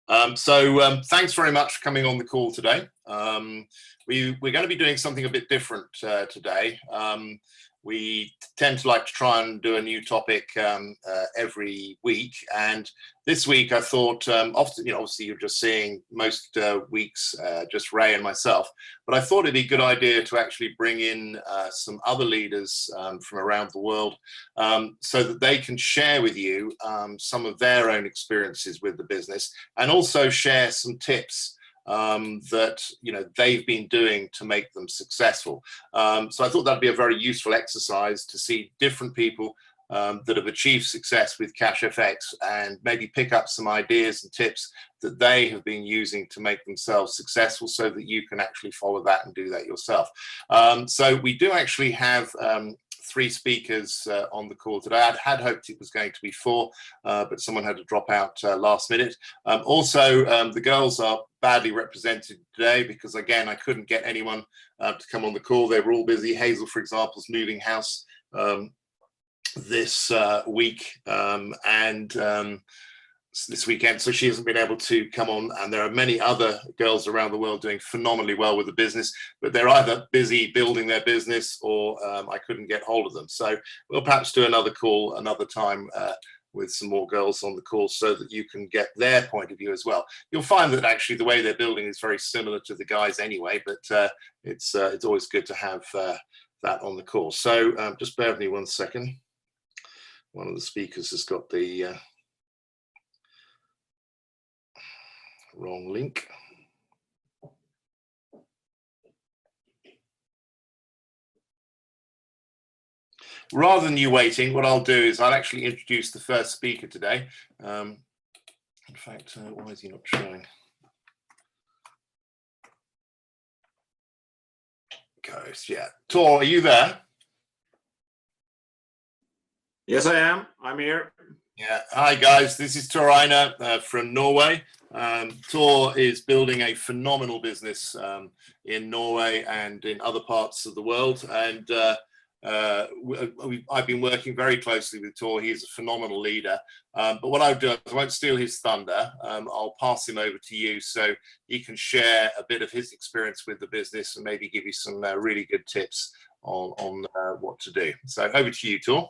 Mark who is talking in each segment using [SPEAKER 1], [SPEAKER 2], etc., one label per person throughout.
[SPEAKER 1] Thanks very much for coming on the call today. We're going to be doing something a bit different today. We tend to like to try and do a new topic every week, and this week I thought, often, obviously you're just seeing most weeks just Ray and myself, but I thought it'd be a good idea to actually bring in some other leaders from around the world, so that they can share with you some of their own experiences with the business, and also share some tips that they've been doing to make them successful. So I thought that'd be a very useful exercise to see different people that have achieved success with Cashfx, and maybe pick up some ideas and tips that they have been using to make themselves successful, so that you can actually follow that and do that yourself. So we do actually have 3 speakers on the call today. I had hoped it was going to be 4, but someone had to drop out last minute. Also, the girls are badly represented today because, again, I couldn't get anyone to come on the call. They were all busy. Hazel, for example, is moving house this week and this weekend, so she hasn't been able to come on, and there are many other girls around the world doing phenomenally well with the business, but they're either busy building their business or I couldn't get hold of them. So we'll perhaps do another call another time with some more girls on the call, so that you can get their point of view as well. You'll find that actually the way they're building is very similar to the guys anyway, but it's always good to have that on the call. So just bear with me 1 second. One of the speakers has got the wrong link. Rather than you waiting, what I'll do is I'll actually introduce the first speaker today. In fact, why is he not showing? Goes, yeah. Tor, are you there?
[SPEAKER 2] Yes, I am. I'm here.
[SPEAKER 1] Yeah. Hi, guys. This is 𝙏𝙝𝙖𝙣 from Norway. Tor is building a phenomenal business in Norway and in other parts of the world. And I've been working very closely with Tor. He's a phenomenal leader. But what I'll do is I won't steal his thunder. I'll pass him over to you so he can share a bit of his experience with the business and maybe give you some really good tips on what to do. So over to you, Tor.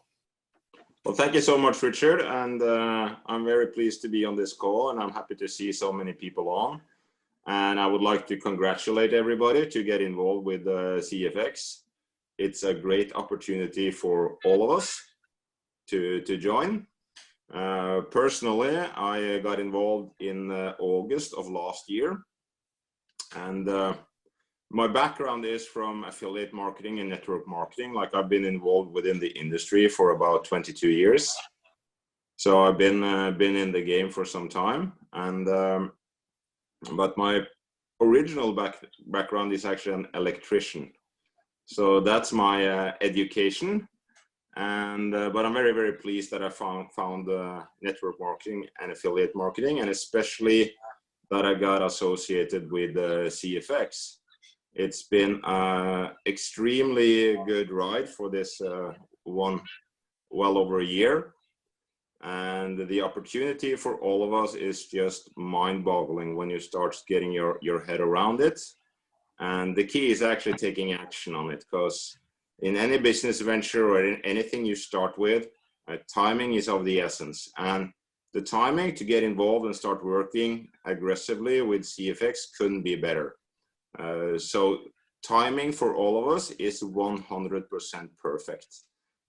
[SPEAKER 2] Well, thank you so much, Richard, and I'm very pleased to be on this call, and I'm happy to see so many people on. And I would like to congratulate everybody to get involved with CFX. It's a great opportunity for all of us to join. Personally, I got involved in August of last year, and my background is from affiliate marketing and network marketing. Like, I've been involved within the industry for about 22 years. So I've been in the game for some time. And but my original background is actually an electrician. So that's my education. And but I'm very, very pleased that I found network marketing and affiliate marketing, and especially that I got associated with CFX. It's been an extremely good ride for this well over a year, and the opportunity for all of us is just mind-boggling when you start getting your head around it. And the key is actually taking action on it, because in any business venture or in anything you start with, timing is of the essence. And the timing to get involved and start working aggressively with CFX couldn't be better. So timing for all of us is 100% perfect,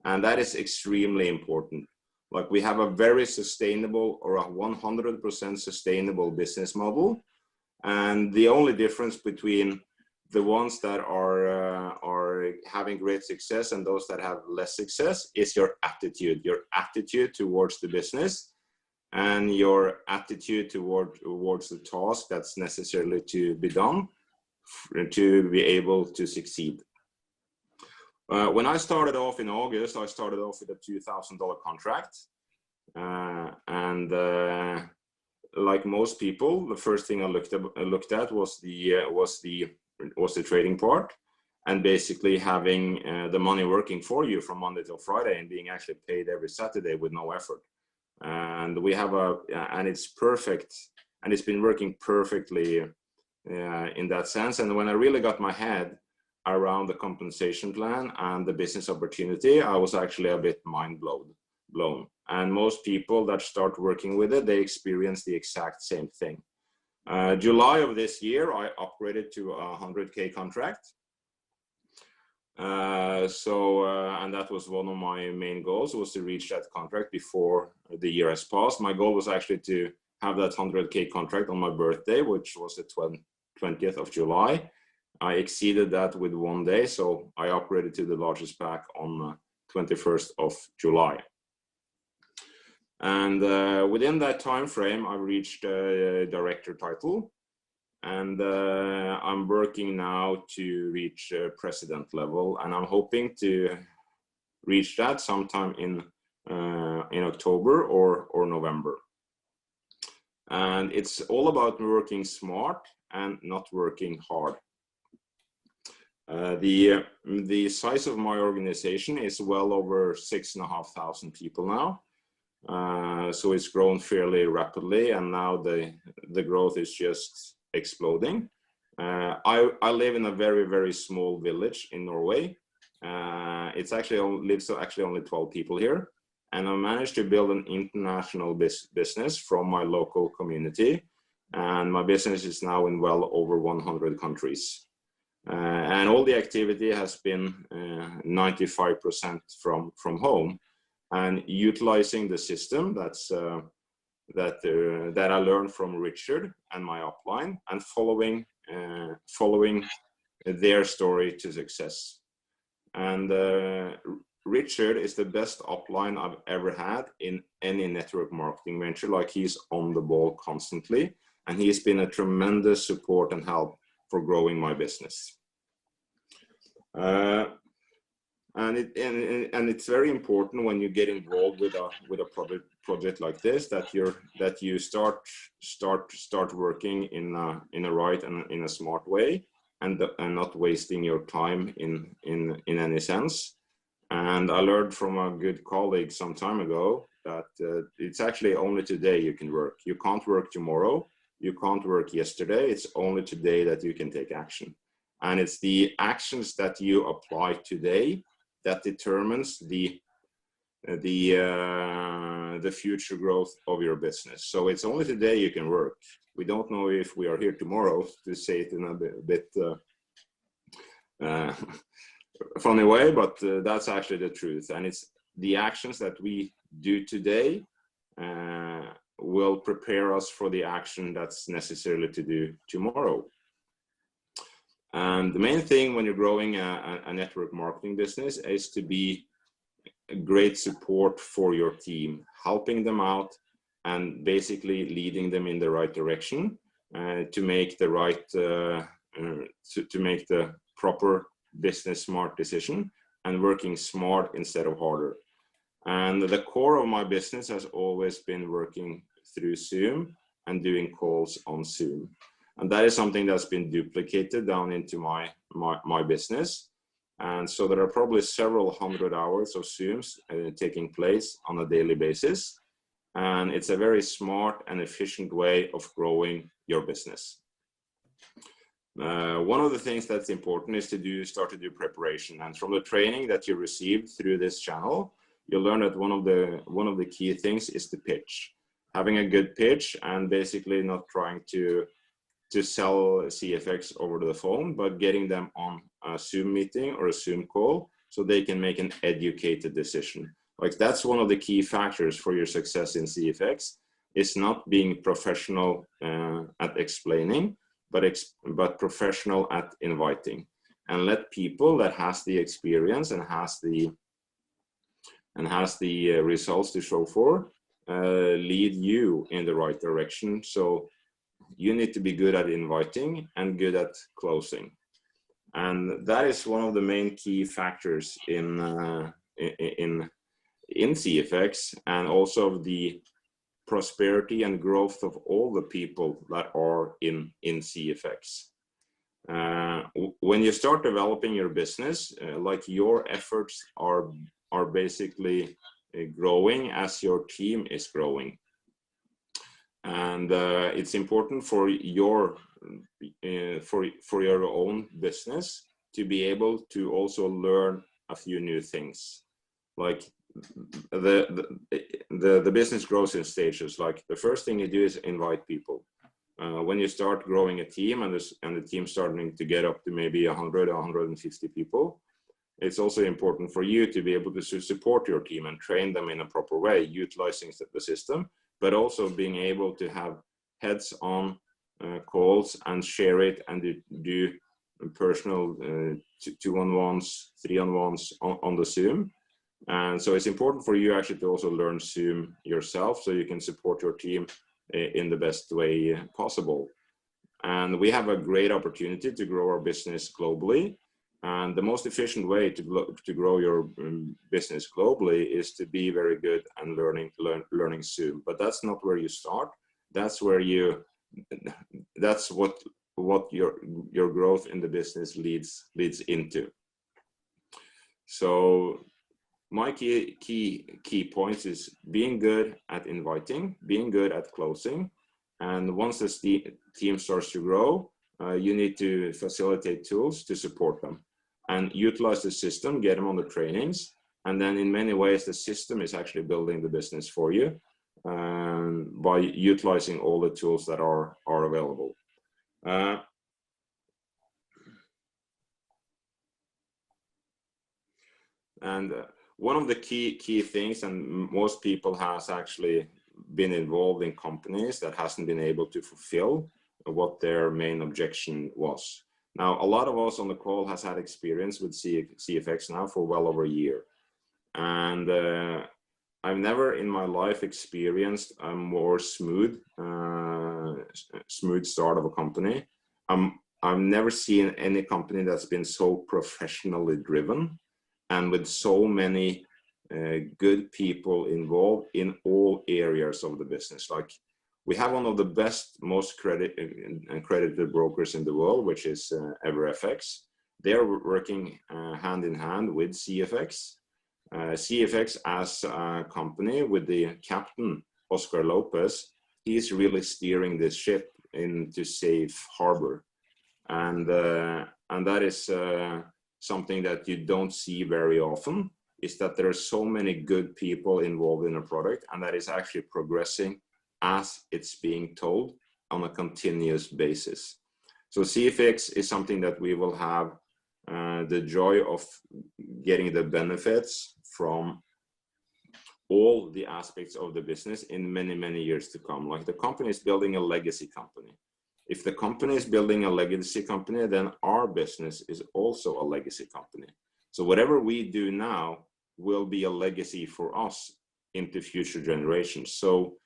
[SPEAKER 2] and that is extremely important. Like, we have a very sustainable, or a 100% sustainable business model, and the only difference between the ones that are having great success and those that have less success is your attitude towards the business, and your attitude towards the task that's necessarily to be done to be able to succeed. When I started off in August, I started off with a $2,000 contract, and like most people, the first thing I looked at was the trading part, and basically having the money working for you from Monday till Friday and being actually paid every Saturday with no effort. And we have and it's perfect and it's been working perfectly in that sense. And when I really got my head around the compensation plan and the business opportunity, I was actually a bit mind blown. And most people that start working with it, they experience the exact same thing. July of this year, I upgraded to a 100K contract. And that was one of my main goals, was to reach that contract before the year has passed. My goal was actually to have that 100K contract on my birthday, which was the 20th of July. I exceeded that with 1 day, so I upgraded to the largest pack on 21st of July. And within that time frame, I reached a director title, and I'm working now to reach president level, and I'm hoping to reach that sometime in October or November. And it's all about working smart and not working hard. The size of my organization is well over 6,500 people now. So it's grown fairly rapidly, and now the growth is just exploding. I live in a very, very small village in Norway. It's actually lives actually only 12 people here, and I managed to build an international business from my local community, and my business is now in well over 100 countries. And all the activity has been 95% from home, and utilizing the system that I learned from Richard and my upline, and following their story to success. And Richard is the best upline I've ever had in any network marketing venture. Like, he's on the ball constantly, and he's been a tremendous support and help for growing my business. And it's very important when you get involved with a project like this that you start working in a right and in a smart way, and not wasting your time in any sense. And I learned from a good colleague some time ago that it's actually only today you can work. You can't work tomorrow. You can't work yesterday. It's only today that you can take action. And it's the actions that you apply today that determines the future growth of your business. So it's only today you can work. We don't know if we are here tomorrow, to say it in a bit funny way, but that's actually the truth. And it's the actions that we do today will prepare us for the action that's necessarily to do tomorrow. And the main thing when you're growing a network marketing business is to be a great support for your team, helping them out and basically leading them in the right direction to make the right to make the proper business smart decision, and working smart instead of harder. And the core of my business has always been working through Zoom and doing calls on Zoom. And that is something that's been duplicated down into my business. And so there are probably several hundred hours of Zooms taking place on a daily basis. And it's a very smart and efficient way of growing your business. One of the things that's important is to start to do preparation. And from the training that you received through this channel, you'll learn that one of the key things is the pitch. Having a good pitch, and basically not trying to sell CFX over the phone, but getting them on a Zoom meeting or a Zoom call so they can make an educated decision. Like, that's one of the key factors for your success in CFX, is not being professional at explaining, but professional at inviting, and let people that has the experience and has the results to show for lead you in the right direction. So you need to be good at inviting and good at closing. And that is one of the main key factors in CFX, and also the prosperity and growth of all the people that are in CFX. When you start developing your business, like, your efforts are basically growing as your team is growing. And it's important for your own business to be able to also learn a few new things. Like the business grows in stages. Like the first thing you do is invite people. When you start growing a team and the team starting to get up to maybe 100 or 150 people, it's also important for you to be able to support your team and train them in a proper way, utilizing the system, but also being able to have heads-on calls and share it and do personal 2-on-1s, 3-on-1s on the Zoom. And so it's important for you actually to also learn Zoom yourself so you can support your team in the best way possible. And we have a great opportunity to grow our business globally. And the most efficient way to grow your business globally is to be very good and learning Zoom. But that's not where you start. That's where that's what your growth in the business leads into. So my key points is being good at inviting, being good at closing, and once the team starts to grow, you need to facilitate tools to support them and utilize the system, get them on the trainings, and then in many ways the system is actually building the business for you by utilizing all the tools that are available. One of the key things, and most people has actually been involved in companies that hasn't been able to fulfill what their main objection was. Now, a lot of us on the call has had experience with CFX now for well over a year. And I've never in my life experienced a more smooth start of a company. I've never seen any company that's been so professionally driven and with so many good people involved in all areas of the business. Like, we have one of the best, most accredited brokers in the world, which is EverFX. They're working hand in hand with CFX. CFX as a company with the captain, Oscar Lopez, he's really steering this ship into safe harbor. And that is something that you don't see very often, is that there are so many good people involved in a product, and that is actually progressing as it's being told on a continuous basis. So CFX is something that we will have the joy of getting the benefits from all the aspects of the business in many years to come. Like, the company is building a legacy company. If the company is building a legacy company, then our business is also a legacy company. So whatever we do now will be a legacy for us into future generations. So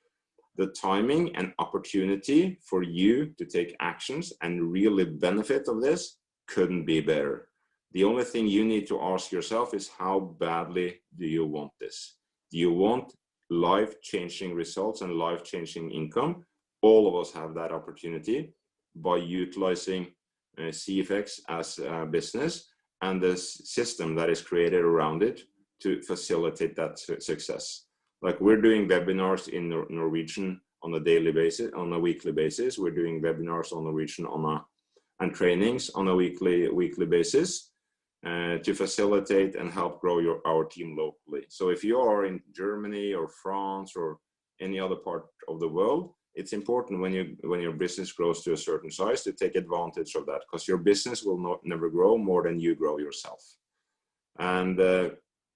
[SPEAKER 2] the timing and opportunity for you to take actions and really benefit of this couldn't be better. The only thing you need to ask yourself is, how badly do you want this? Do you want life-changing results and life-changing income? All of us have that opportunity by utilizing CFX as a business and the system that is created around it to facilitate that success. Like, we're doing webinars in Norwegian on a daily basis, on a weekly basis. We're doing webinars on Norwegian and trainings on a weekly basis to facilitate and help grow our team locally. So if you are in Germany or France or any other part of the world, it's important when your business grows to a certain size to take advantage of that, because your business will never grow more than you grow yourself. And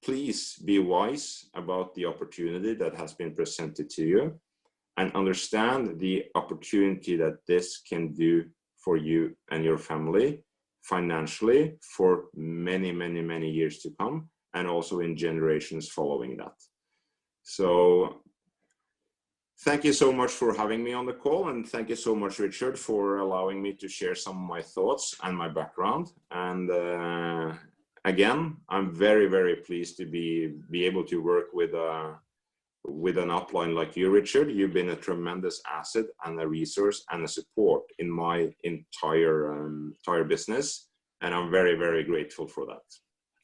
[SPEAKER 2] please be wise about the opportunity that has been presented to you, and understand the opportunity that this can do for you and your family financially for many years to come, and also in generations following that. So thank you so much for having me on the call, and thank you so much, Richard, for allowing me to share some of my thoughts and my background. And again, I'm very pleased to be able to work with an upline like you, Richard. You've been a tremendous asset and a resource and a support in my entire business, and I'm very grateful for that.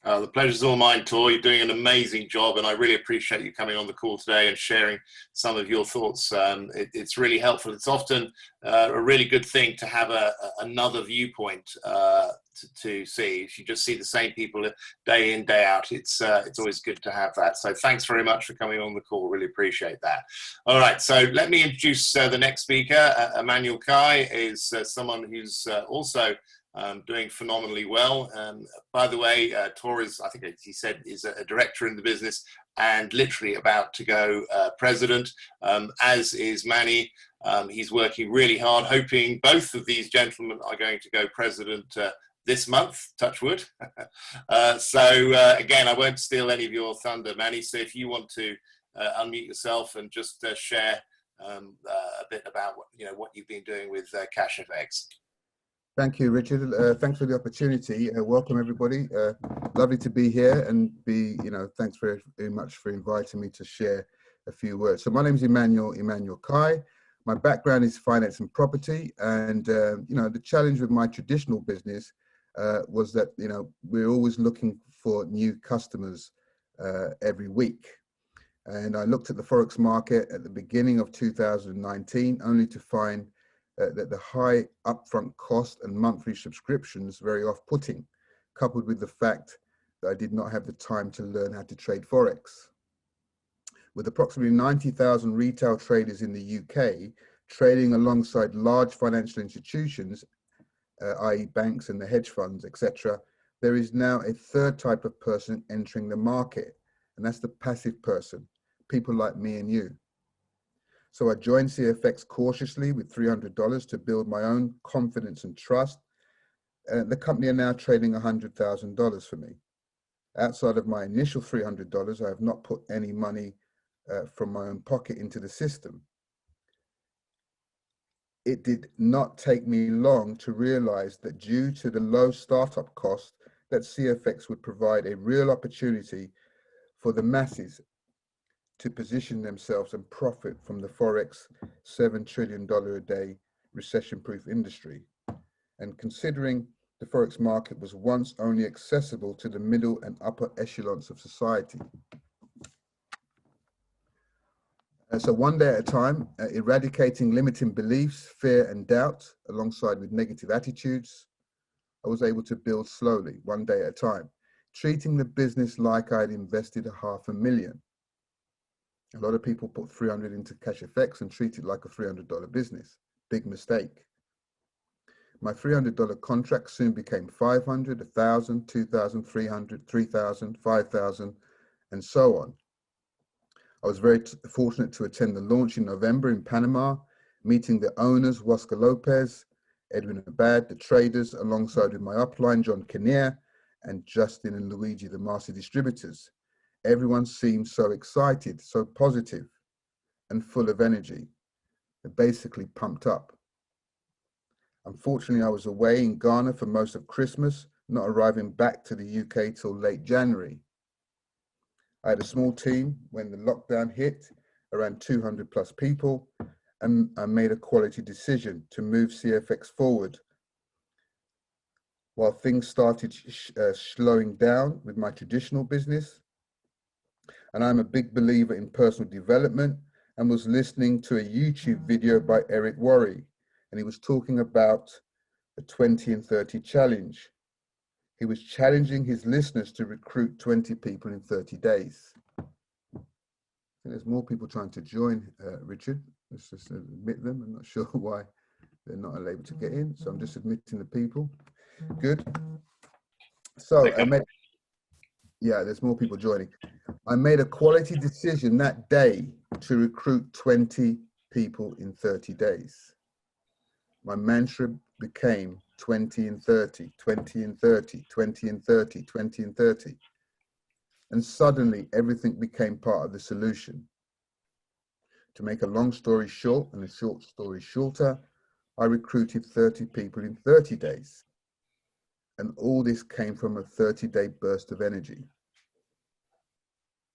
[SPEAKER 1] The pleasure's all mine, Tor. You're doing an amazing job, and I really appreciate you coming on the call today and sharing some of your thoughts. It's really helpful. It's often a really good thing to have another viewpoint to see. If you just see the same people day in, day out, it's always good to have that. So thanks very much for coming on the call. Really appreciate that. All right, so let me introduce the next speaker. Emanuel Kai is someone who's also doing phenomenally well. By the way, Tor is, I think he said, is a director in the business and literally about to go president, as is Manny. He's working really hard, hoping both of these gentlemen are going to go president this month, touch wood. Again, I won't steal any of your thunder, Manny, so if you want to unmute yourself and just share a bit about what you've been doing with Cashfx.
[SPEAKER 3] Thank you, Richard. Thanks for the opportunity. Welcome, everybody. Lovely to be here and thanks very, very much for inviting me to share a few words. So my name is Emanuel Kai. My background is finance and property. And, the challenge with my traditional business was that, we're always looking for new customers every week. And I looked at the Forex market at the beginning of 2019, only to find that the high upfront cost and monthly subscriptions very off-putting, coupled with the fact that I did not have the time to learn how to trade Forex. With approximately 90,000 retail traders in the UK, trading alongside large financial institutions, i.e. banks and the hedge funds, etc., there is now a third type of person entering the market, and that's the passive person, people like me and you. So I joined CFX cautiously with $300 to build my own confidence and trust. The company are now trading $100,000 for me. Outside of my initial $300, I have not put any money from my own pocket into the system. It did not take me long to realize that due to the low startup cost, that CFX would provide a real opportunity for the masses to position themselves and profit from the Forex $7 trillion a day recession-proof industry. And considering the Forex market was once only accessible to the middle and upper echelons of society. So one day at a time, eradicating limiting beliefs, fear and doubt, alongside with negative attitudes, I was able to build slowly, one day at a time, treating the business like I'd invested $500,000. A lot of people put 300 into Cashfx and treat it like a $300 business. Big mistake. My $300 contract soon became 500, 1,000, 2,000, 300, 3,000, 5,000, and so on. I was very fortunate to attend the launch in November in Panama, meeting the owners, Oscar Lopez, Edwin Abad, the traders, alongside with my upline, John Kinnear, and Justin and Luigi, the master distributors. Everyone seemed so excited, so positive, and full of energy. They're basically pumped up. Unfortunately, I was away in Ghana for most of Christmas, not arriving back to the UK till late January. I had a small team when the lockdown hit, around 200 plus people, and I made a quality decision to move CFX forward. While things started slowing down with my traditional business, and I'm a big believer in personal development, and was listening to a YouTube video by Eric Worre, and he was talking about the 20 and 30 challenge. He was challenging his listeners to recruit 20 people in 30 days. I think there's more people trying to join, Richard. Let's just admit them. I'm not sure why they're not able to get in, so I'm just admitting the people. Good. So there's more people joining. I made a quality decision that day to recruit 20 people in 30 days. My mantra became 20 and 30, 20 and 30, 20 and 30, 20 and 30. And suddenly everything became part of the solution. To make a long story short and a short story shorter, I recruited 30 people in 30 days. And all this came from a 30-day burst of energy.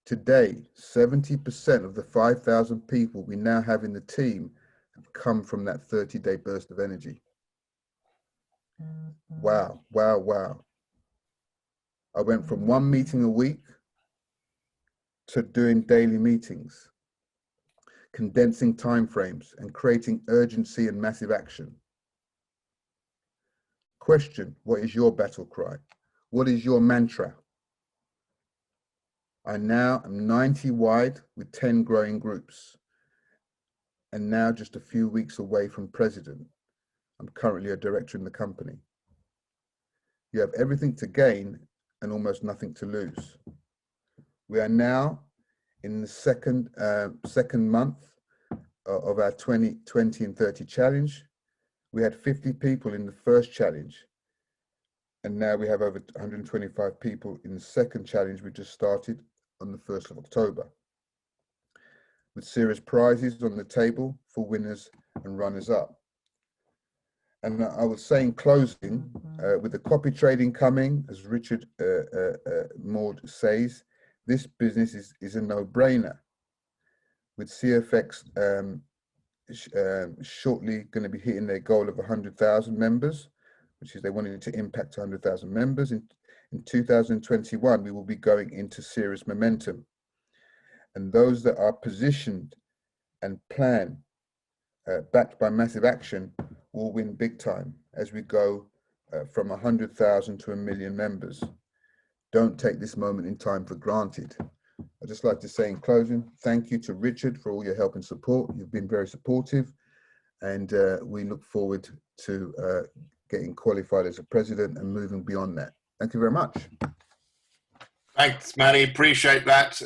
[SPEAKER 3] Today, 70% of the 5,000 people we now have in the team have come from that 30-day burst of energy. Wow, wow, wow. I went from 1 meeting a week to doing daily meetings, condensing timeframes and creating urgency and massive action. Question, what is your battle cry? What is your mantra? I now am 90 wide with 10 growing groups, and now just a few weeks away from president. I'm currently a director in the company. You have everything to gain and almost nothing to lose. We are now in the second month of our 20 and 30 challenge. We had 50 people in the first challenge, and now we have over 125 people in the second challenge we just started on the 1st of October, with serious prizes on the table for winners and runners up. And I would say in closing, with the copy trading coming, as Richard 𝙏𝙝𝙖𝙣𝙠 says, this business is a no-brainer. With CFX shortly going to be hitting their goal of 100,000 members, which is they wanted to impact 100,000 members. In 2021, we will be going into serious momentum. And those that are positioned and plan, backed by massive action, will win big time as we go from 100,000 to 1 million members. Don't take this moment in time for granted. I'd just like to say in closing, thank you to Richard for all your help and support. You've been very supportive, and we look forward to getting qualified as a president and moving beyond that. Thank you very much.
[SPEAKER 1] Thanks, Manny. Appreciate that.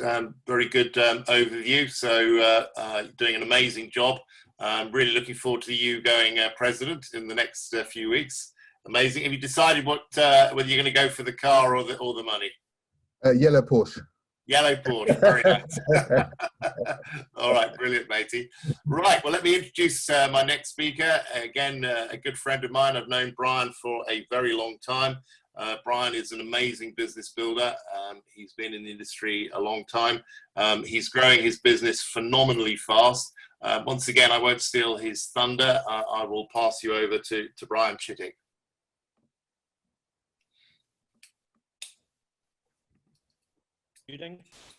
[SPEAKER 1] Very good overview. So you're doing an amazing job. Really looking forward to you going president in the next few weeks. Amazing. Have you decided whether you're going to go for the car or the money?
[SPEAKER 3] Yellow Porsche.
[SPEAKER 1] Yellow Porsche. Very nice. All right, brilliant, matey. Right, well, let me introduce my next speaker. Again, a good friend of mine. I've known Brian for a very long time. Brian is an amazing business builder. He's been in the industry a long time. He's growing his business phenomenally fast. Once again, I won't steal his thunder. I will pass you over to Brian 𝙤𝙤𝙖𝙑𝙠.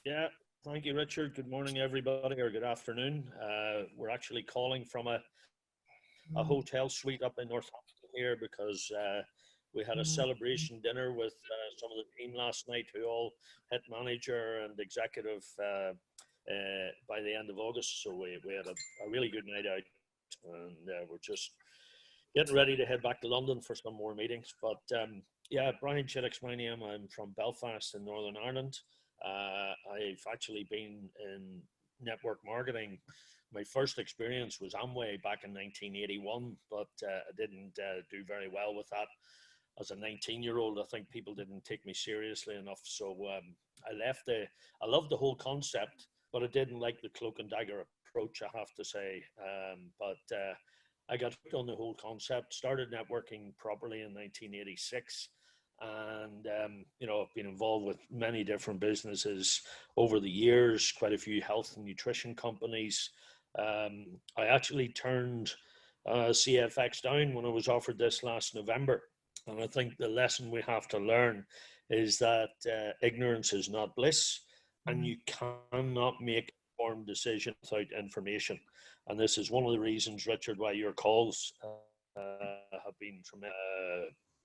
[SPEAKER 4] Yeah, thank you, Richard. Good morning, everybody, or good afternoon. We're actually calling from a hotel suite up in Northampton here because we had a celebration dinner with some of the team last night who all hit manager and executive by the end of August. So we had a really good night out, and we're just getting ready to head back to London for some more meetings. But yeah, Brian 𝙤𝙤𝙖𝙑 my name. I'm from Belfast in Northern Ireland. I've actually been in network marketing. My first experience was Amway back in 1981, but I didn't do very well with that. As a 19-year-old, I think people didn't take me seriously enough. So I left. I loved the whole concept, but I didn't like the cloak and dagger approach, I have to say. But I got hooked on the whole concept, started networking properly in 1986. And, you know, I've been involved with many different businesses over the years, quite a few health and nutrition companies. I actually turned CFX down when I was offered this last November. And I think the lesson we have to learn is that ignorance is not bliss, and you cannot make an informed decision without information. And this is one of the reasons, Richard, why your calls have been,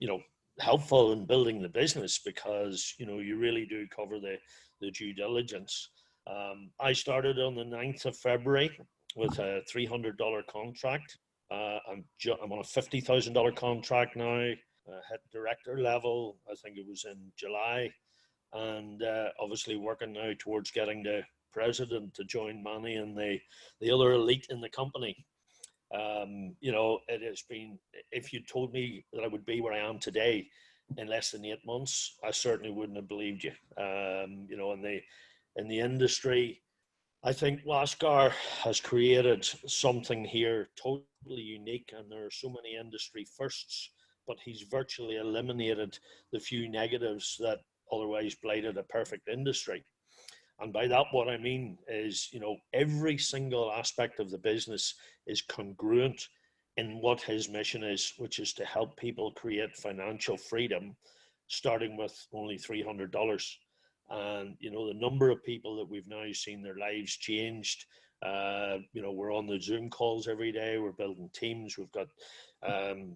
[SPEAKER 4] you know, helpful in building the business, because you know you really do cover the due diligence. I started on the 9th of February with a $300 contract. I'm on a $50,000 contract now. Hit director level, I think it was in July, and obviously working now towards getting the president to join Manny and the other elite in the company. You know, it has been, if you told me that I would be where I am today in less than 8 months, I certainly wouldn't have believed you. You know, in the industry, I think 𝙏𝙗𝙗 has created something here totally unique, and there are so many industry firsts, but he's virtually eliminated the few negatives that otherwise blighted a perfect industry. And by that, what I mean is, you know, every single aspect of the business is congruent in what his mission is, which is to help people create financial freedom starting with only $300. And, you know, the number of people that we've now seen their lives changed. You know, we're on the Zoom calls every day. We're building teams. We've got,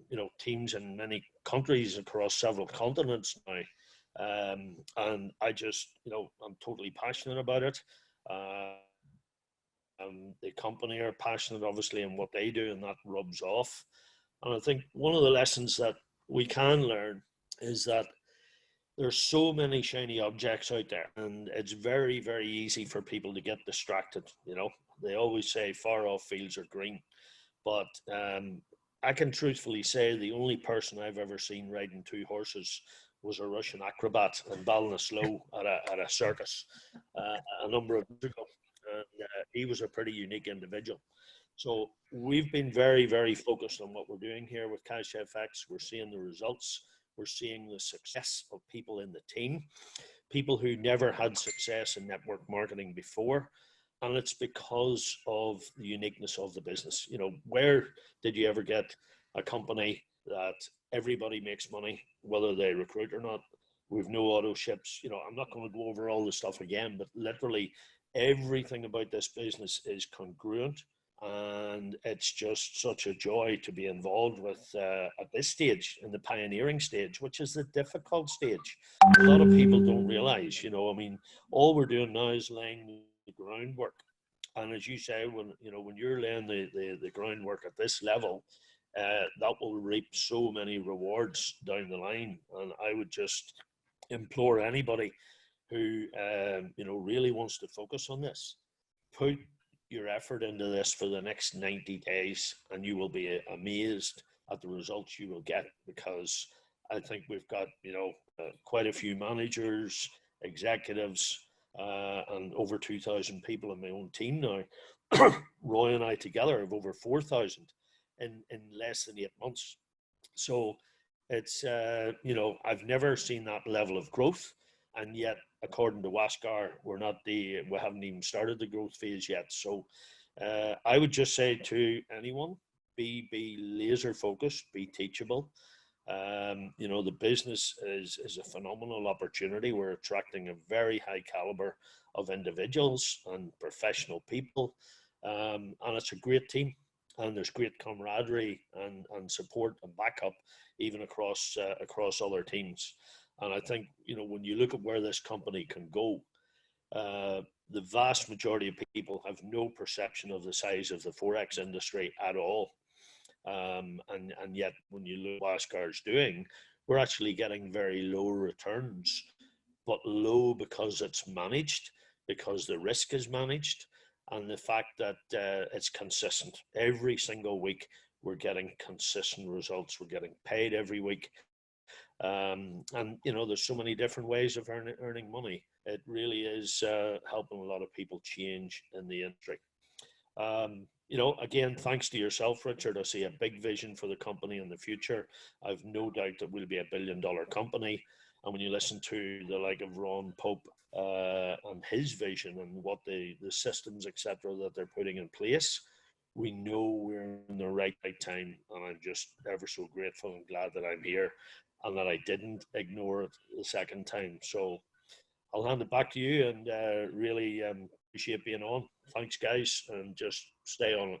[SPEAKER 4] you know, teams in many countries across several continents now. And I just, you know, I'm totally passionate about it. The company are passionate, obviously, in what they do, and that rubs off. And I think one of the lessons that we can learn is that there's so many shiny objects out there, and it's very, very easy for people to get distracted. You know, they always say far off fields are green, but I can truthfully say the only person I've ever seen riding 2 horses was a Russian acrobat in Ballinasloe at a circus a number of years ago. And he was a pretty unique individual. So we've been very, very focused on what we're doing here with Cashfx. We're seeing the results. We're seeing the success of people in the team, people who never had success in network marketing before. And it's because of the uniqueness of the business. You know, where did you ever get a company that everybody makes money, whether they recruit or not? We've no auto ships. You know, I'm not going to go over all the stuff again, but literally everything about this business is congruent. And it's just such a joy to be involved with at this stage, in the pioneering stage, which is the difficult stage. A lot of people don't realize, you know, I mean, all we're doing now is laying the groundwork. And as you say, when you're laying the groundwork at this level, that will reap so many rewards down the line. And I would just implore anybody who really wants to focus on this, put your effort into this for the next 90 days, and you will be amazed at the results you will get, because I think we've got, quite a few managers, executives, and over 2,000 people in my own team now. Roy and I together have over 4,000 in less than 8 months. So it's, I've never seen that level of growth. And yet, according to Waskar, we haven't even started the growth phase yet. So I would just say to anyone, be laser focused, be teachable. The business is a phenomenal opportunity. We're attracting a very high caliber of individuals and professional people. And it's a great team, and there's great camaraderie and support and backup even across other teams. And I think, when you look at where this company can go, the vast majority of people have no perception of the size of the Forex industry at all. And yet, when you look at what Waskar's doing, we're actually getting very low returns, but low because it's managed, because the risk is managed, and the fact that it's consistent. Every single week, we're getting consistent results. We're getting paid every week. And there's so many different ways of earning money. It really is helping a lot of people change in the industry. Again, thanks to yourself, Richard. I see a big vision for the company in the future. I've no doubt that we'll be $1 billion company. And when you listen to the like of Ron Pope and his vision and what the systems, etc., that they're putting in place, we know we're in the right time. And I'm just ever so grateful and glad that I'm here, and that I didn't ignore it the second time. So I'll hand it back to you, and really appreciate being on. Thanks, guys, and just stay on it.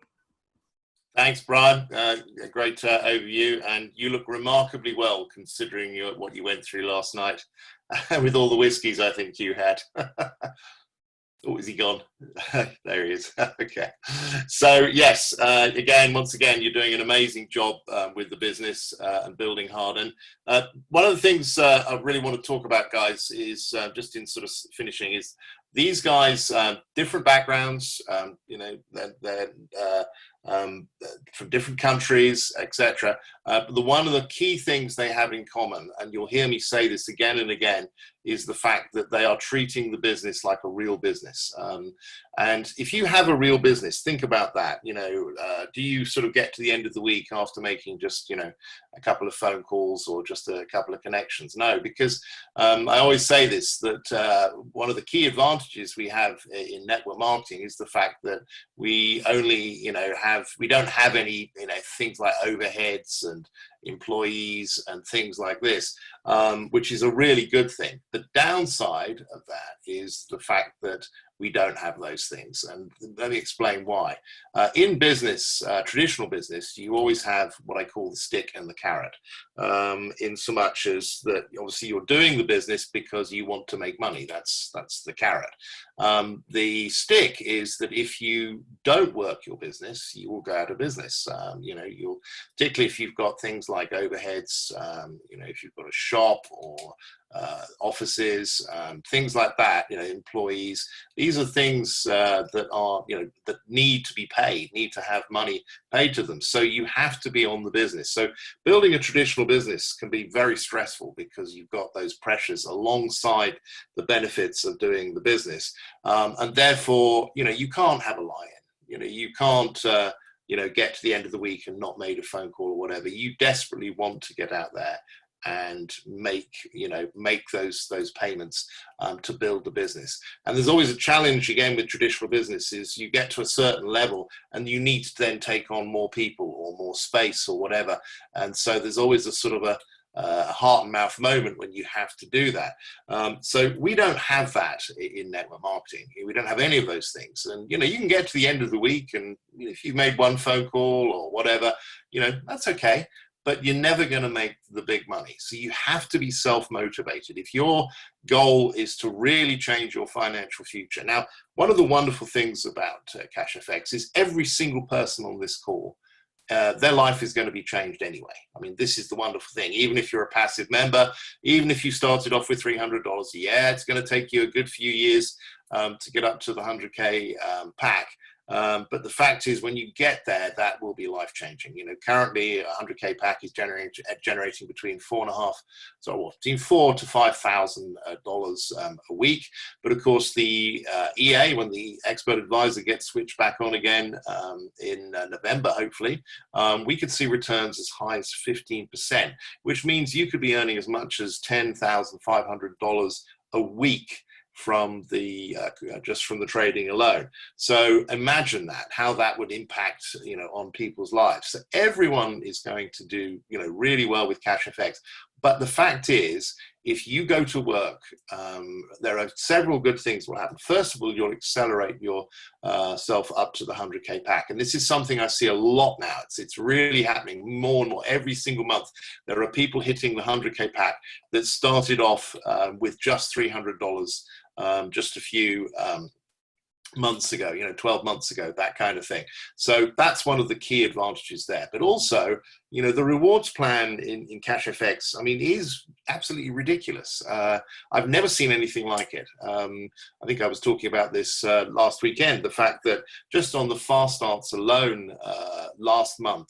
[SPEAKER 1] Thanks, Brian. A great overview, and you look remarkably well considering what you went through last night with all the whiskies I think you had. Oh, is he gone? There he is. Okay. So yes, once again, you're doing an amazing job with the business and building hard. And one of the things I really want to talk about, guys, is just in sort of finishing, is these guys, different backgrounds, they're from different countries, etc. But one of the key things they have in common, and you'll hear me say this again and again, is the fact that they are treating the business like a real business. And if you have a real business, think about that. Do you sort of get to the end of the week after making just, a couple of phone calls or just a couple of connections? No, because I always say this, that one of the key advantages we have in network marketing is the fact that we only, we don't have any, things like overheads and employees and things like this, which is a really good thing. The downside of that is the fact that we don't have those things, and let me explain why. In business, traditional business, you always have what I call the stick and the carrot, in so much as that obviously you're doing the business because you want to make money. That's the carrot. The stick is that if you don't work your business, you will go out of business. You know, you'll, particularly if you've got things like overheads, you know, if you've got a shop or offices, things like that, you know, employees. These are things that are, you know, that need to be paid, need to have money paid to them. So you have to be on the business. So building a traditional business can be very stressful because you've got those pressures alongside the benefits of doing the business. And therefore, you know, you can't have a lie-in. You know, you can't, you know, get to the end of the week and not made a phone call or whatever. You desperately want to get out there and make those payments to build the business. And there's always a challenge again with traditional businesses. You get to a certain level and you need to then take on more people or more space or whatever. And so there's always a sort of a heart and mouth moment when you have to do that. So we don't have that in network marketing. We don't have any of those things. And, you know, you can get to the end of the week and if you've made one phone call or whatever, you know, that's okay. But you're never going to make the big money. So you have to be self-motivated. If your goal is to really change your financial future. Now, one of the wonderful things about Cashfx is every single person on this call, their life is going to be changed anyway. I mean, this is the wonderful thing. Even if you're a passive member, even if you started off with $300 a year, it's going to take you a good few years to get up to the 100K pack. But the fact is, when you get there, that will be life-changing. You know, currently a 100K pack is generating between between $4,000 to $5,000 a week. But of course, the EA, when the expert advisor gets switched back on again in November, hopefully, we could see returns as high as 15%, which means you could be earning as much as $10,500 a week from the just from the trading alone. So imagine that, how that would impact, you know, on people's lives. So everyone is going to do, you know, really well with Cashfx. But the fact is, if you go to work, there are several good things will happen. First of all, you'll accelerate your self up to the 100K pack. And this is something I see a lot now. It's really happening more and more. Every single month, there are people hitting the 100K pack that started off with just $300 just a few months ago, you know, 12 months ago, that kind of thing. So that's one of the key advantages there. But also, you know, the rewards plan in Cashfx, I mean, is absolutely ridiculous. I've never seen anything like it. I think I was talking about this last weekend, the fact that just on the fast starts alone last month,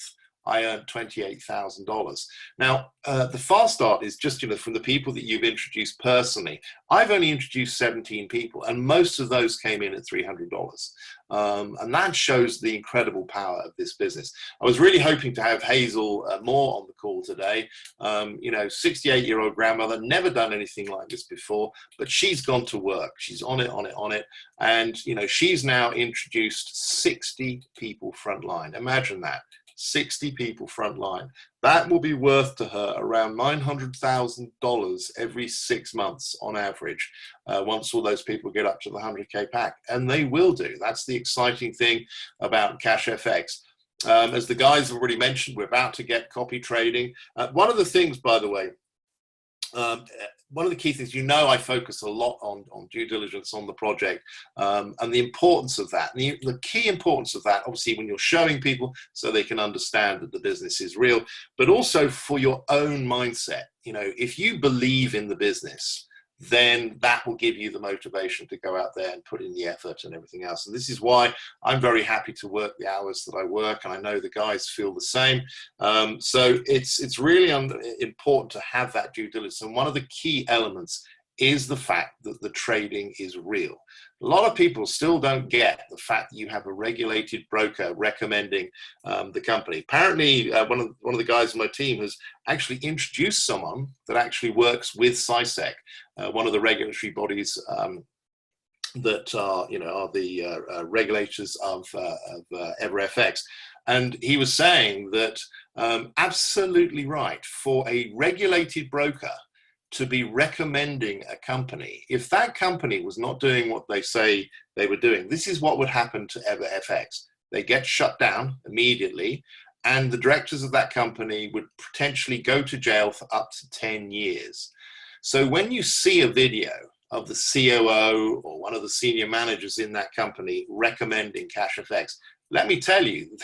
[SPEAKER 1] I earned $28,000. Now, the fast start is just, you know, from the people that you've introduced personally. I've only introduced 17 people, and most of those came in at $300. And that shows the incredible power of this business. I was really hoping to have Hazel Moore on the call today. You know, 68-year-old grandmother, never done anything like this before, but she's gone to work. She's on it. And, you know, she's now introduced 60 people frontline. Imagine that. 60 people frontline. That will be worth to her around $900,000 every 6 months on average, once all those people get up to the 100K pack. And they will do. That's the exciting thing about Cashfx. As the guys have already mentioned, we're about to get copy trading. One of the things, by the way, one of the key things, you know, I focus a lot on due diligence on the project and the importance of that. And the key importance of that, obviously, when you're showing people so they can understand that the business is real, but also for your own mindset. You know, if you believe in the business, then that will give you the motivation to go out there and put in the effort and everything else. And this is why I'm very happy to work the hours that I work, and I know the guys feel the same. So it's really important to have that due diligence. And one of the key elements is the fact that the trading is real. A lot of people still don't get the fact that you have a regulated broker recommending the company. Apparently, one of the guys on my team has actually introduced someone that actually works with 𝙏𝙖𝙬𝙧, one of the regulatory bodies that are, you know, are the regulators of EverFX. And he was saying that Absolutely right. For a regulated broker to be recommending a company, if that company was not doing what they say they were doing, this is what would happen to FX. They get shut down immediately, and the directors of that company would potentially go to jail for up to 10 years. So when you see a video of the COO or one of the senior managers in that company recommending Cashfx, let me tell you,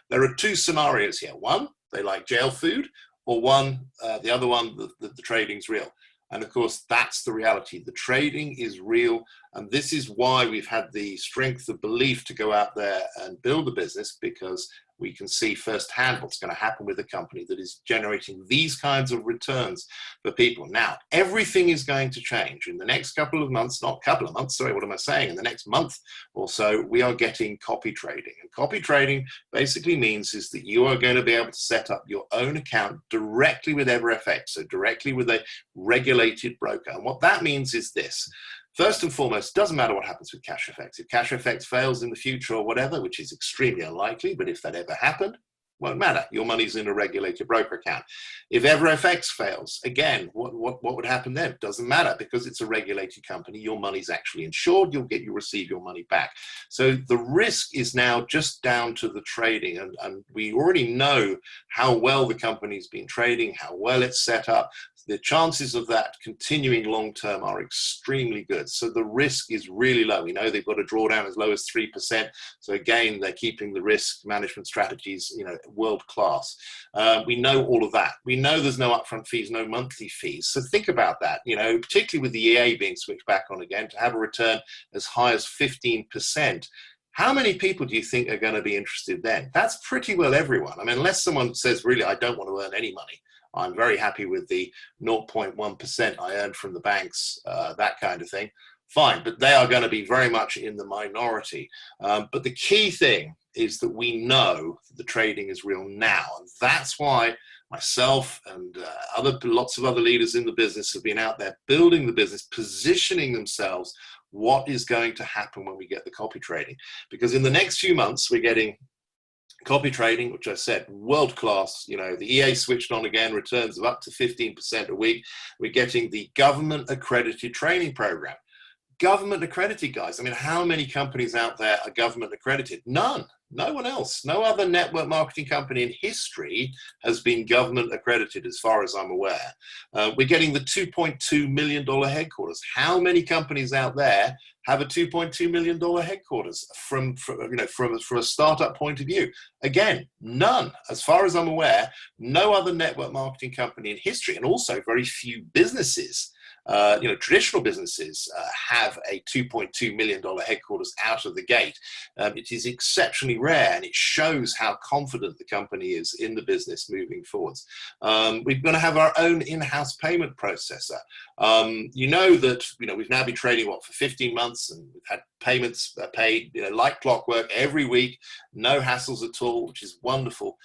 [SPEAKER 1] there are two scenarios here. One, they like jail food, or one, the other one, the trading's real. And of course, that's the reality. The trading is real. And this is why we've had the strength of belief to go out there and build a business, because we can see firsthand what's going to happen with a company that is generating these kinds of returns for people. Now, everything is going to change in the next couple of months, not couple of months, sorry, what am I saying? In the next month or so, we are getting copy trading. And copy trading basically means is that you are going to be able to set up your own account directly with EverFX, so directly with a regulated broker. And what that means is this. First and foremost, it doesn't matter what happens with Cashfx. If Cashfx fails in the future or whatever, which is extremely unlikely, but if that ever happened, won't matter. Your money's in a regulated broker account. If EverFX fails, again, what would happen then? Doesn't matter, because it's a regulated company. Your money's actually insured. You'll receive your money back. So the risk is now just down to the trading, and we already know how well the company's been trading, how well it's set up. The chances of that continuing long term are extremely good. So the risk is really low. We know they've got a drawdown as low as 3%. So again, they're keeping the risk management strategies, world class. We know all of that. We know there's no upfront fees, no monthly fees. So think about that, particularly with the EA being switched back on again, to have a return as high as 15%. How many people do you think are going to be interested then? That's pretty well everyone. I mean, unless someone says, really, I don't want to earn any money. I'm very happy with the 0.1% I earned from the banks, that kind of thing. Fine, but they are going to be very much in the minority. But the key thing is that we know that the trading is real now. And that's why myself and lots of other leaders in the business have been out there building the business, positioning themselves what is going to happen when we get the copy trading. Because in the next few months, we're getting copy trading, which I said, world class. The EA switched on again, returns of up to 15% a week. We're getting the government accredited training program. Government accredited, guys. I mean, how many companies out there are government accredited? None. No one else. No other network marketing company in history has been government accredited, as far as I'm aware. We're getting the $2.2 million headquarters. How many companies out there have a $2.2 million headquarters from a startup point of view? Again, none. As far as I'm aware, no other network marketing company in history, and also very few businesses, traditional businesses have a $2.2 million headquarters out of the gate. It is exceptionally rare, and it shows how confident the company is in the business moving forwards. We're going to have our own in-house payment processor. We've now been trading for 15 months, and we've had payments paid like clockwork every week, no hassles at all, which is wonderful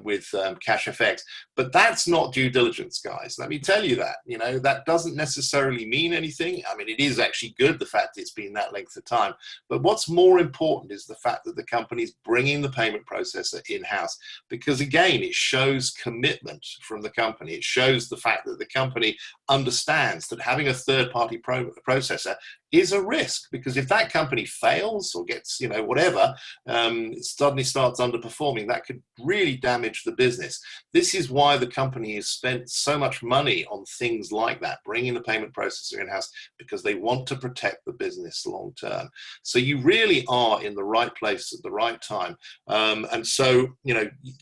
[SPEAKER 1] with Cashfx. But that's not due diligence, guys. Let me tell you that. That doesn't necessarily mean anything. I mean, it is actually good, the fact it's been that length of time. But what's more important is the fact that the company's bringing the payment processor in-house, because again, it shows commitment from the company. It shows the fact that the company understands that having a third-party processor is a risk, because if that company fails or gets, whatever, it suddenly starts underperforming, that could really damage the business. This is why the company has spent so much money on things like that, bringing the payment processor in-house, because they want to protect the business long term. So you really are in the right place at the right time. And so,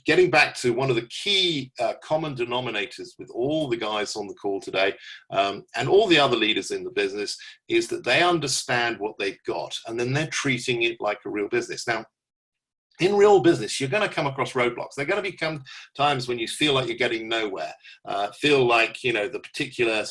[SPEAKER 1] getting back to one of the key common denominators with all the guys on the call today, and all the other leaders in the business, is that they understand what they've got, and then they're treating it like a real business. Now, in real business, you're going to come across roadblocks. There are going to become times when you feel like you're getting nowhere, feel like, the particular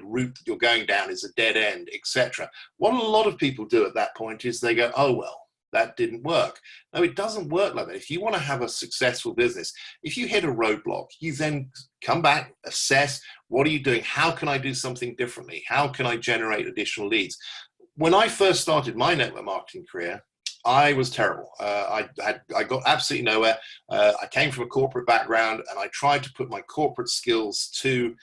[SPEAKER 1] route that you're going down is a dead end, etc. What a lot of people do at that point is they go, oh, well, that didn't work. No, it doesn't work like that. If you want to have a successful business, if you hit a roadblock, you then come back, assess, what are you doing? How can I do something differently? How can I generate additional leads? When I first started my network marketing career, I was terrible. I got absolutely nowhere. I came from a corporate background, and I tried to put my corporate skills to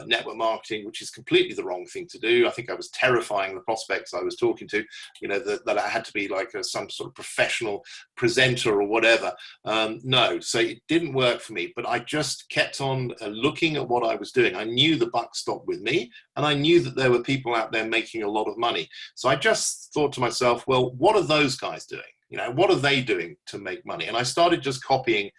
[SPEAKER 1] network marketing, which is completely the wrong thing to do. I think I was terrifying the prospects I was talking to, you know, that I had to be like some sort of professional presenter or whatever. No, so it didn't work for me, but I just kept on looking at what I was doing. I knew the buck stopped with me, and I knew that there were people out there making a lot of money. So I just thought to myself, well, what are those guys doing? You know, what are they doing to make money? And I started just copying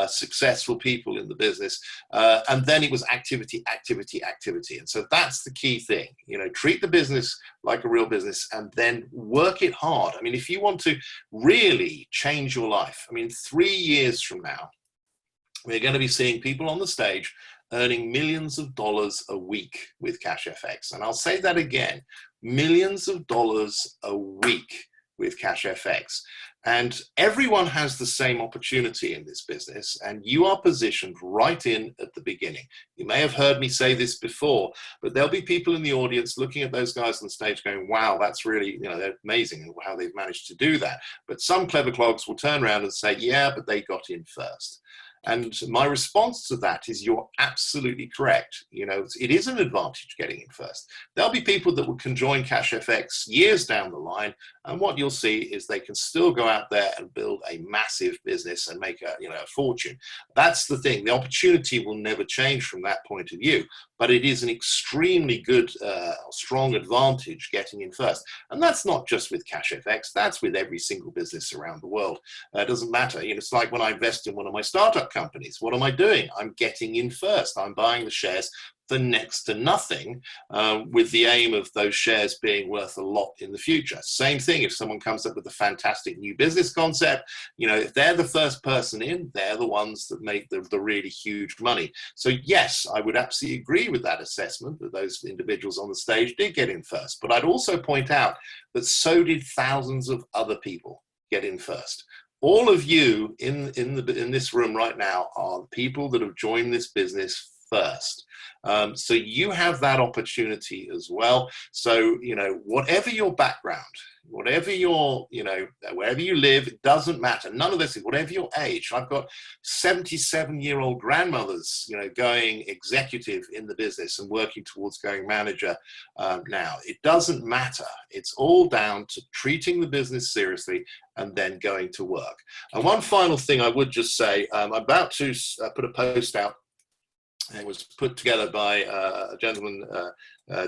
[SPEAKER 1] successful people in the business. And then it was activity, activity, activity. And so that's the key thing. You know, treat the business like a real business and then work it hard. I mean, if you want to really change your life, I mean, 3 years from now, we're going to be seeing people on the stage earning millions of dollars a week with Cashfx. And I'll say that again, millions of dollars a week with Cashfx. And everyone has the same opportunity in this business, and you are positioned right in at the beginning. You may have heard me say this before, but there'll be people in the audience looking at those guys on the stage going, wow, that's really, you know, they're amazing how they've managed to do that. But some clever clogs will turn around and say, yeah, but they got in first. And my response to that is you're absolutely correct. You know, it is an advantage getting in first. There'll be people that can join Cashfx years down the line, and what you'll see is they can still go out there and build a massive business and make a, you know, a fortune. That's the thing. The opportunity will never change from that point of view, but it is an extremely good, strong advantage getting in first. And that's not just with Cashfx. That's with every single business around the world. It doesn't matter. You know, it's like when I invest in one of my startup companies. What am I doing? I'm getting in first. I'm buying the shares for next to nothing, with the aim of those shares being worth a lot in the future. Same thing if someone comes up with a fantastic new business concept, you know, if they're the first person in, they're the ones that make the really huge money. So yes, I would absolutely agree with that assessment that those individuals on the stage did get in first. But I'd also point out that so did thousands of other people get in first. All of you in this room right now are people that have joined this business first. So you have that opportunity as well. So, you know, whatever your background, whatever your, you know, wherever you live, it doesn't matter. None of this, whatever your age. I've got 77-year-old grandmothers, you know, going executive in the business and working towards going manager now. It doesn't matter. It's all down to treating the business seriously and then going to work. And one final thing I would just say, I'm about to put a post out. It was put together by a gentleman,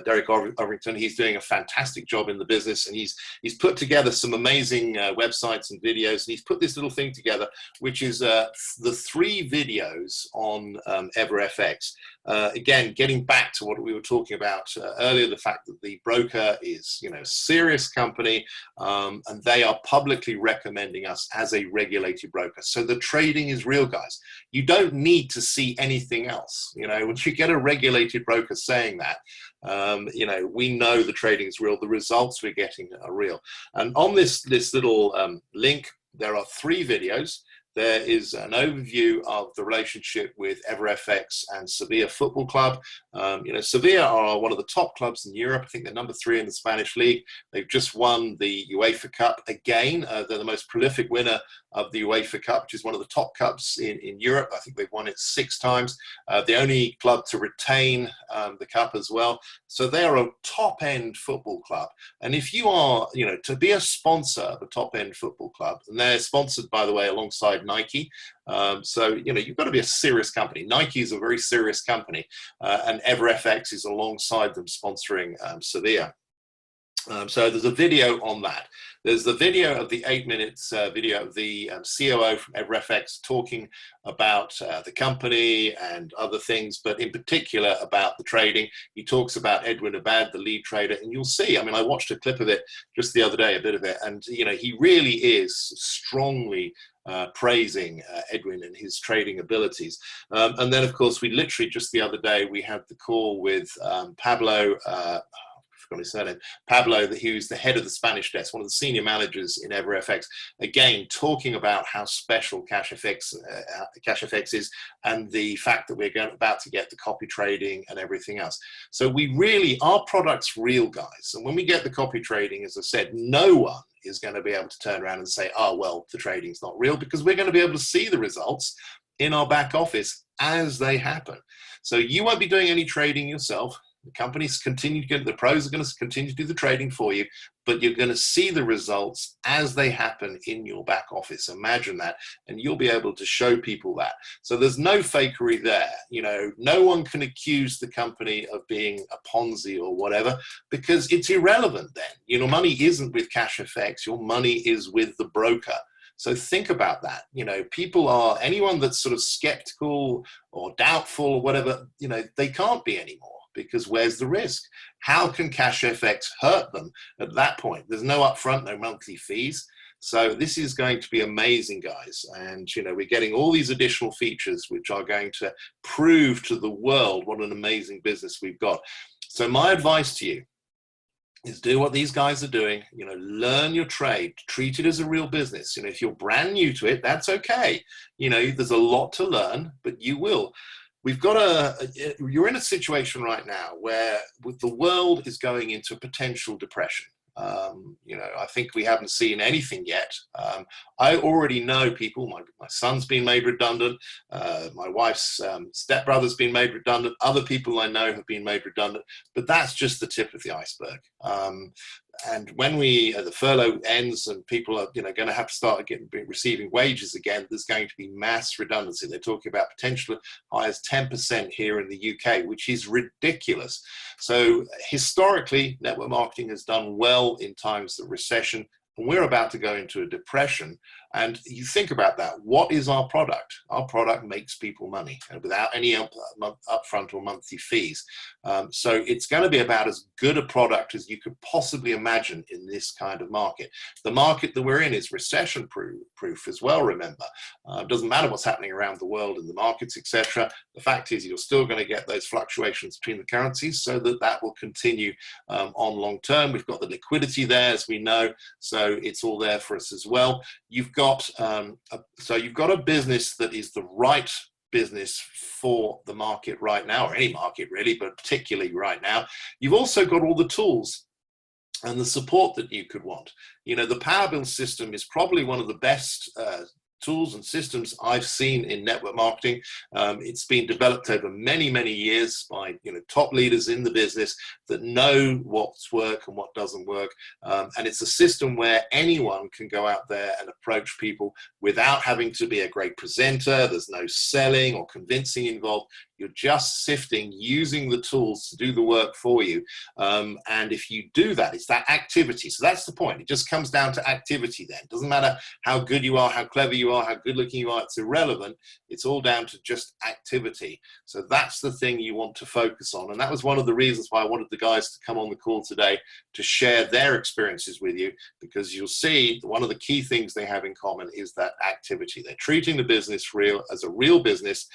[SPEAKER 1] Derek Overington. He's doing a fantastic job in the business, and he's put together some amazing websites and videos. And he's put this little thing together, which is the 3 videos on EverFX. Again, getting back to what we were talking about earlier, the fact that the broker is, you know, a serious company, and they are publicly recommending us as a regulated broker. So the trading is real, guys. You don't need to see anything else. You know, when you get a regulated broker saying that, you know, we know the trading is real. The results we're getting are real. And on this little link, there are 3 videos. There is an overview of the relationship with EverFX and Sevilla Football Club. You know, Sevilla are one of the top clubs in Europe. I think they're number 3 in the Spanish league. They've just won the UEFA Cup again. They're the most prolific winner of the UEFA Cup, which is one of the top cups in Europe. I think they've won it 6 times. The only club to retain the cup as well. So they're a top-end football club. And if you are, you know, to be a sponsor of a top-end football club, and they're sponsored, by the way, alongside Nike. So, you know, you've got to be a serious company. Nike is a very serious company, and EverFX is alongside them sponsoring Sevilla. So there's a video on that. There's the video of the 8 minutes video of the COO from EverFX talking about the company and other things, but in particular about the trading. He talks about 𝙏𝙗𝙧 𝙁𝙤𝙧, the lead trader, and you'll see, I mean, I watched a clip of it just the other day, a bit of it, and, you know, he really is strongly praising Edwin and his trading abilities. And then, of course, we literally just the other day, we had the call with Pablo, forgot his surname, Pablo, who's the head of the Spanish desk, one of the senior managers in EverFX, again, talking about how special Cashfx is, and the fact that we're about to get the copy trading and everything else. So we really, our product's real, guys. And when we get the copy trading, as I said, no one is going to be able to turn around and say, oh, well, the trading's not real, because we're going to be able to see the results in our back office as they happen. So you won't be doing any trading yourself. The companies continue to get, the pros are going to continue to do the trading for you, but you're going to see the results as they happen in your back office. Imagine that, and you'll be able to show people that. So there's no fakery there. You know, no one can accuse the company of being a Ponzi or whatever, because it's irrelevant then. You know, money isn't with Cashfx, your money is with the broker. So think about that. You know, people are, anyone that's sort of skeptical or doubtful or whatever, you know, they can't be anymore, because where's the risk? How can Cashfx hurt them at that point? There's no upfront, no monthly fees. So this is going to be amazing, guys. And, you know, we're getting all these additional features which are going to prove to the world what an amazing business we've got. So my advice to you is do what these guys are doing. You know, learn your trade, treat it as a real business. You know, if you're brand new to it, that's okay. You know, there's a lot to learn, but you will. We've got you're in a situation right now where the world is going into a potential depression. You know, I think we haven't seen anything yet. I already know people, my son's been made redundant, my wife's stepbrother's been made redundant, other people I know have been made redundant, but that's just the tip of the iceberg. And when the furlough ends and people are, you know, going to have to start receiving wages again, there's going to be mass redundancy. They're talking about potentially high as 10% here in the UK, which is ridiculous. So historically, network marketing has done well in times of recession, and we're about to go into a depression. And you think about that. What is our product? Our product makes people money without any upfront or monthly fees. So it's going to be about as good a product as you could possibly imagine in this kind of market. The market that we're in is recession proof as well, remember. It doesn't matter what's happening around the world in the markets, etc. The fact is you're still going to get those fluctuations between the currencies, so that will continue on long term. We've got the liquidity there, as we know, so it's all there for us as well. You've got a business that is the right business for the market right now, or any market really, but particularly right now. You've also got all the tools and the support that you could want. You know, the Power Bill system is probably one of the best tools and systems I've seen in network marketing. It's been developed over many, many years by, you know, top leaders in the business that know what's work and what doesn't work. And it's a system where anyone can go out there and approach people without having to be a great presenter. There's no selling or convincing involved. You're just sifting, using the tools to do the work for you. And if you do that, it's that activity. So that's the point. It just comes down to activity then. It doesn't matter how good you are, how clever you are, how good looking you are. It's irrelevant. It's all down to just activity. So that's the thing you want to focus on. And that was one of the reasons why I wanted the guys to come on the call today to share their experiences with you, because you'll see one of the key things they have in common is that activity. They're treating the business as a real business,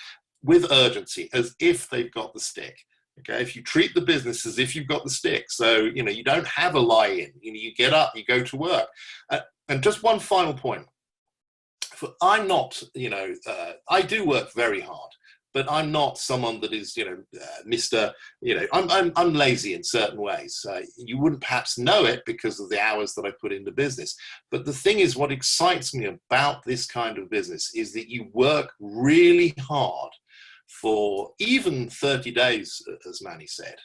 [SPEAKER 1] with urgency, as if they've got the stick. Okay, if you treat the business as if you've got the stick, so you know you don't have a lie-in. You know, you get up, you go to work. And just one final point: I'm not, you know, I do work very hard, but I'm not someone that is, you know, Mr. You know, I'm lazy in certain ways. You wouldn't perhaps know it because of the hours that I put into business. But the thing is, what excites me about this kind of business is that you work really hard for even 30 days, as Manny said,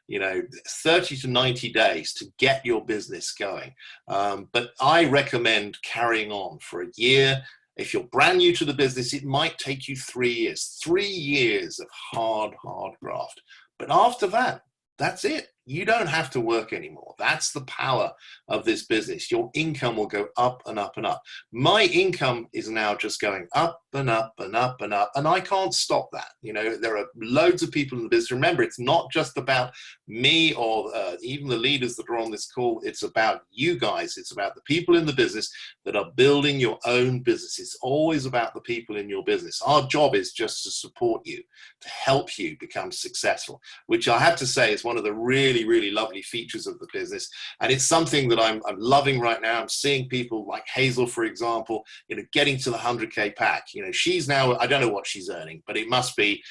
[SPEAKER 1] you know, 30 to 90 days to get your business going. But I recommend carrying on for a year. If you're brand new to the business, it might take you 3 years, 3 years of hard graft. But after that, that's it. You don't have to work anymore. That's the power of this business. Your income will go up and up and up. My income is now just going up and up and up and up. And I can't stop that. You know, there are loads of people in the business. Remember, it's not just about me or even the leaders that are on this call. It's about you guys. It's about the people in the business that are building your own business. It's always about the people in your business. Our job is just to support you, to help you become successful, which I have to say is one of the really, really lovely features of the business. And it's something that I'm loving right now. I'm seeing people like Hazel, for example, you know, getting to the 100K pack. You know, she's now, I don't know what she's earning, but it must be,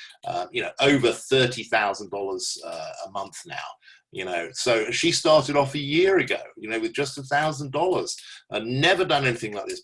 [SPEAKER 1] you know, over $30,000 a month now. You know, so she started off a year ago, you know, with just $1,000. Never done anything like this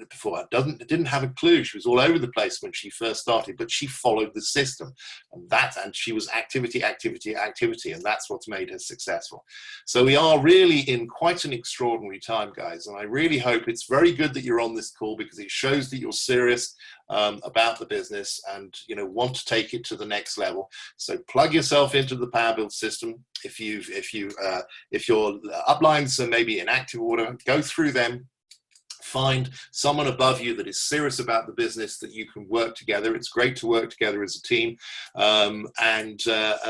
[SPEAKER 1] before. Didn't have a clue. She was all over the place when she first started, but she followed the system, and she was activity, and that's what's made her successful. So we are really in quite an extraordinary time, guys, and I really hope it's very good that you're on this call, because it shows that you're serious about the business and, you know, want to take it to the next level. So plug yourself into the Power Build system. If your uplines are maybe in active order, go through them. Find someone above you that is serious about the business, that you can work together. It's great to work together as a team, and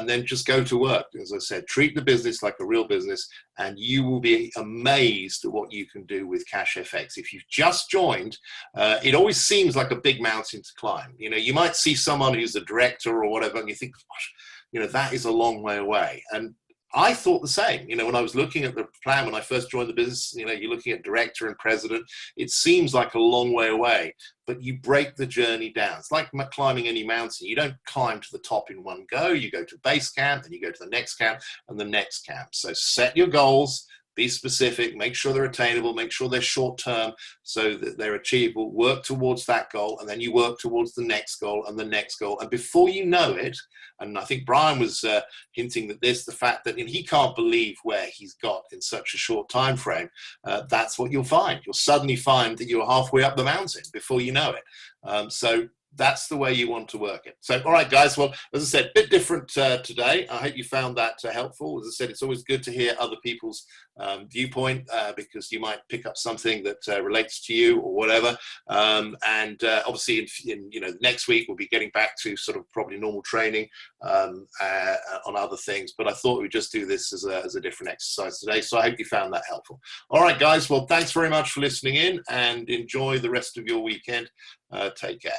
[SPEAKER 1] then just go to work. As I said, treat the business like a real business, and you will be amazed at what you can do with Cashfx. If you've just joined, it always seems like a big mountain to climb. You know, you might see someone who's a director or whatever, and you think, gosh, you know, that is a long way away. And I thought the same. You know, when I was looking at the plan, when I first joined the business, you know, you're looking at director and president, it seems like a long way away, but you break the journey down. It's like climbing any mountain. You don't climb to the top in one go. You go to base camp, then you go to the next camp and the next camp. So set your goals, be specific, make sure they're attainable, make sure they're short term so that they're achievable, work towards that goal, and then you work towards the next goal and the next goal. And before you know it, and I think Brian was hinting at this, the fact that he can't believe where he's got in such a short time frame, that's what you'll find. You'll suddenly find that you're halfway up the mountain before you know it. So that's the way you want to work it. So, all right, guys. Well, as I said, a bit different today. I hope you found that helpful. As I said, it's always good to hear other people's viewpoint, because you might pick up something that relates to you or whatever. Obviously, in next week we'll be getting back to sort of probably normal training on other things. But I thought we'd just do this as a different exercise today. So I hope you found that helpful. All right, guys. Well, thanks very much for listening in, and enjoy the rest of your weekend. Take care.